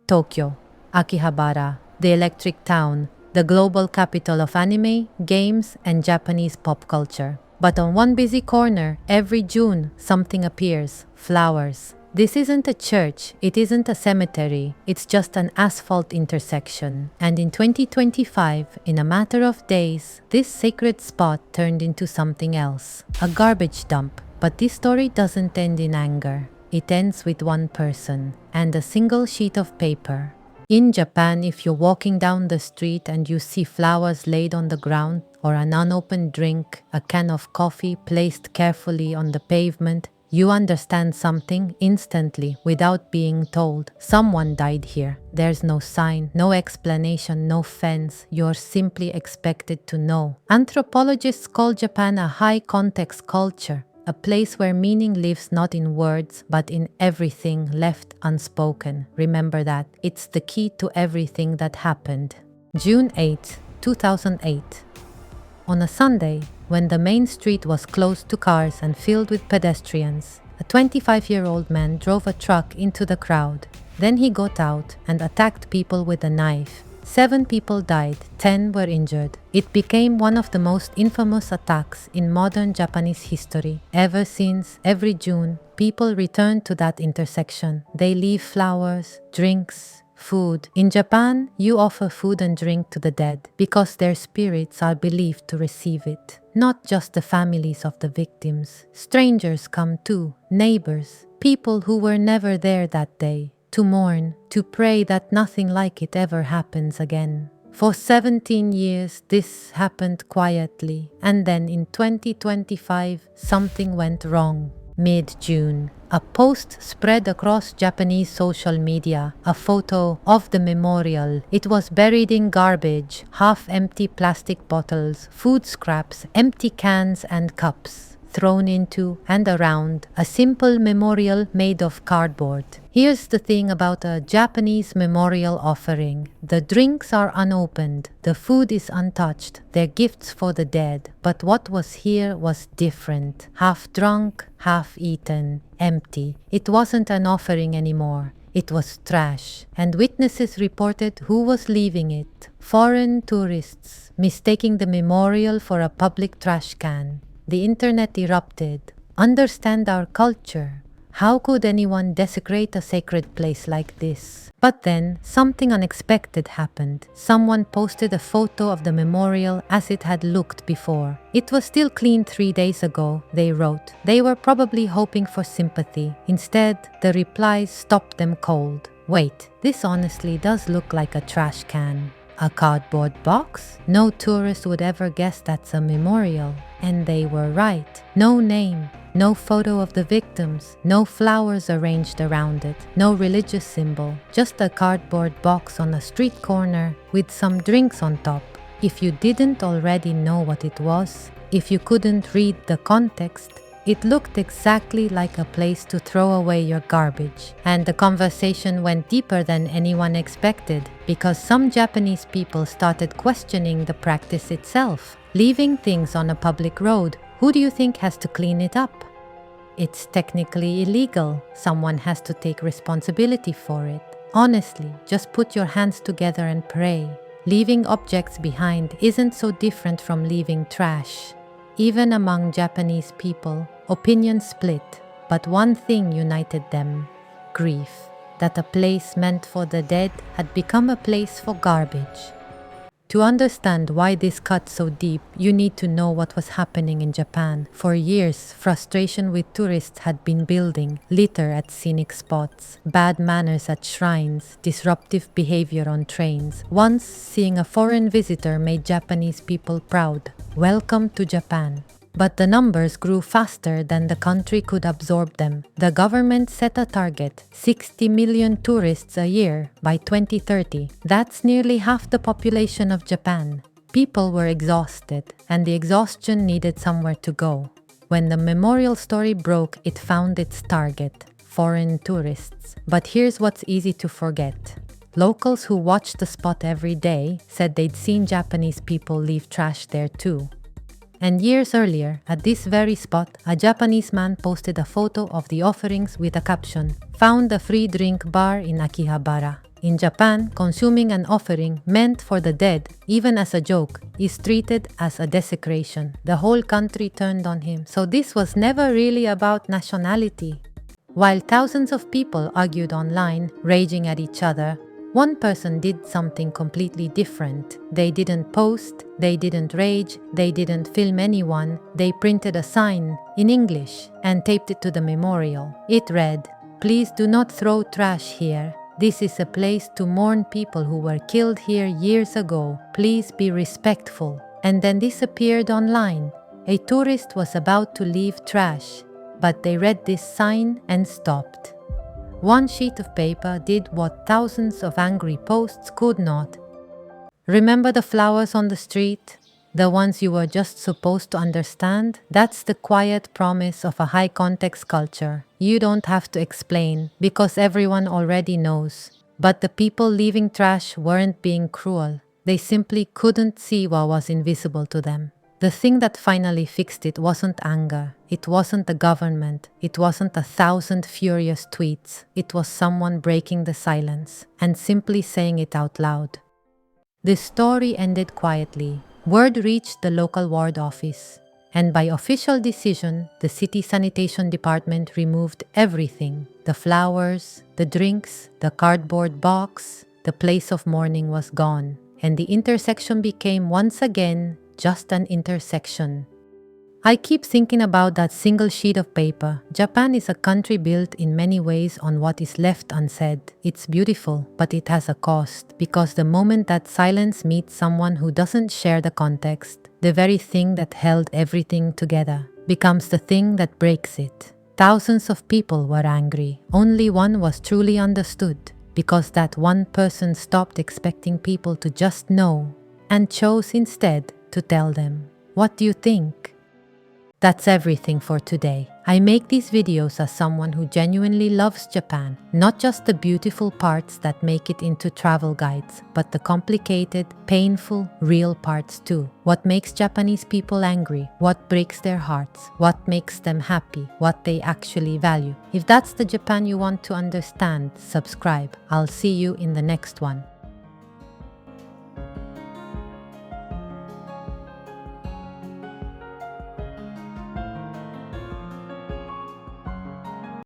Tokyo, Akihabara, the electric town, the global capital of anime, games, and Japanese pop culture. But on one busy corner, every June, something appears: flowers. This isn't a church, it isn't a cemetery, it's just an asphalt intersection. And in 2025, in a matter of days, this sacred spot turned into something else. A garbage dump. But this story doesn't end in anger. It ends with one person and a single sheet of paper. In Japan, if you're walking down the street and you see flowers laid on the ground, or an unopened drink, a can of coffee placed carefully on the pavement, you understand something instantly without being told. Someone died here. There's no sign, no explanation, no fence. You're simply expected to know. Anthropologists call Japan a high context culture, a place where meaning lives not in words, but in everything left unspoken. Remember that. It's the key to everything that happened. June 8, 2008. On a Sunday, when the main street was closed to cars and filled with pedestrians, a 25-year-old man drove a truck into the crowd. Then he got out and attacked people with a knife. 7 people died, 10 were injured. It became one of the most infamous attacks in modern Japanese history. Ever since, every June, people return to that intersection. They leave flowers, drinks, food. In Japan, you offer food and drink to the dead because their spirits are believed to receive it. Not just the families of the victims. Strangers come too, neighbors, people who were never there that day, to mourn, to pray that nothing like it ever happens again. For 17 years, this happened quietly, and then in 2025, something went wrong. Mid-June, a post spread across Japanese social media, a photo of the memorial. It was buried in garbage, half-empty plastic bottles, food scraps, empty cans and cups, thrown into and around a simple memorial made of cardboard. Here's the thing about a Japanese memorial offering. The drinks are unopened, the food is untouched, they're gifts for the dead. But what was here was different. Half drunk, half eaten, empty. It wasn't an offering anymore. It was trash. And witnesses reported who was leaving it. Foreign tourists, mistaking the memorial for a public trash can. The internet erupted. Understand our culture. How could anyone desecrate a sacred place like this? But then, something unexpected happened. Someone posted a photo of the memorial as it had looked before. It was still clean 3 days ago, they wrote. They were probably hoping for sympathy. Instead, the replies stopped them cold. Wait, this honestly does look like a trash can. A cardboard box? No tourist would ever guess that's a memorial. And they were right. No name, no photo of the victims, no flowers arranged around it, no religious symbol, just a cardboard box on a street corner with some drinks on top. If you didn't already know what it was, if you couldn't read the context, it looked exactly like a place to throw away your garbage. And the conversation went deeper than anyone expected, because some Japanese people started questioning the practice itself. Leaving things on a public road, who do you think has to clean it up? It's technically illegal. Someone has to take responsibility for it. Honestly, just put your hands together and pray. Leaving objects behind isn't so different from leaving trash. Even among Japanese people, opinions split, but one thing united them: grief. That a place meant for the dead had become a place for garbage. To understand why this cut so deep, you need to know what was happening in Japan. For years, frustration with tourists had been building. Litter at scenic spots, bad manners at shrines, disruptive behavior on trains. Once, seeing a foreign visitor made Japanese people proud. Welcome to Japan. But the numbers grew faster than the country could absorb them. The government set a target: 60 million tourists a year by 2030. That's nearly half the population of Japan. People were exhausted, and the exhaustion needed somewhere to go. When the memorial story broke, it found its target: foreign tourists. But here's what's easy to forget. Locals who watched the spot every day said they'd seen Japanese people leave trash there too. And years earlier, at this very spot, a Japanese man posted a photo of the offerings with a caption: "Found a free drink bar in Akihabara." In Japan, consuming an offering meant for the dead, even as a joke, is treated as a desecration. The whole country turned on him, so this was never really about nationality. While thousands of people argued online, raging at each other, one person did something completely different. They didn't post, they didn't rage, they didn't film anyone. They printed a sign in English and taped it to the memorial. It read, "Please do not throw trash here. This is a place to mourn people who were killed here years ago. Please be respectful." And then disappeared online. A tourist was about to leave trash, but they read this sign and stopped. One sheet of paper did what thousands of angry posts could not. Remember the flowers on the street? The ones you were just supposed to understand? That's the quiet promise of a high-context culture. You don't have to explain, because everyone already knows. But the people leaving trash weren't being cruel. They simply couldn't see what was invisible to them. The thing that finally fixed it wasn't anger. It wasn't the government. It wasn't 1,000 furious tweets. It was someone breaking the silence and simply saying it out loud. The story ended quietly. Word reached the local ward office, and by official decision, the city sanitation department removed everything. The flowers, the drinks, the cardboard box, the place of mourning was gone, and the intersection became once again just an intersection. I keep thinking about that single sheet of paper. Japan is a country built in many ways on what is left unsaid. It's beautiful, but it has a cost, because the moment that silence meets someone who doesn't share the context, the very thing that held everything together becomes the thing that breaks it. Thousands of people were angry. Only one was truly understood, because that one person stopped expecting people to just know and chose instead to tell them. What do you think? That's everything for today. I make these videos as someone who genuinely loves Japan, not just the beautiful parts that make it into travel guides, but the complicated, painful, real parts too. What makes Japanese people angry, what breaks their hearts, what makes them happy, what they actually value. If that's the Japan you want to understand, subscribe. I'll see you in the next one.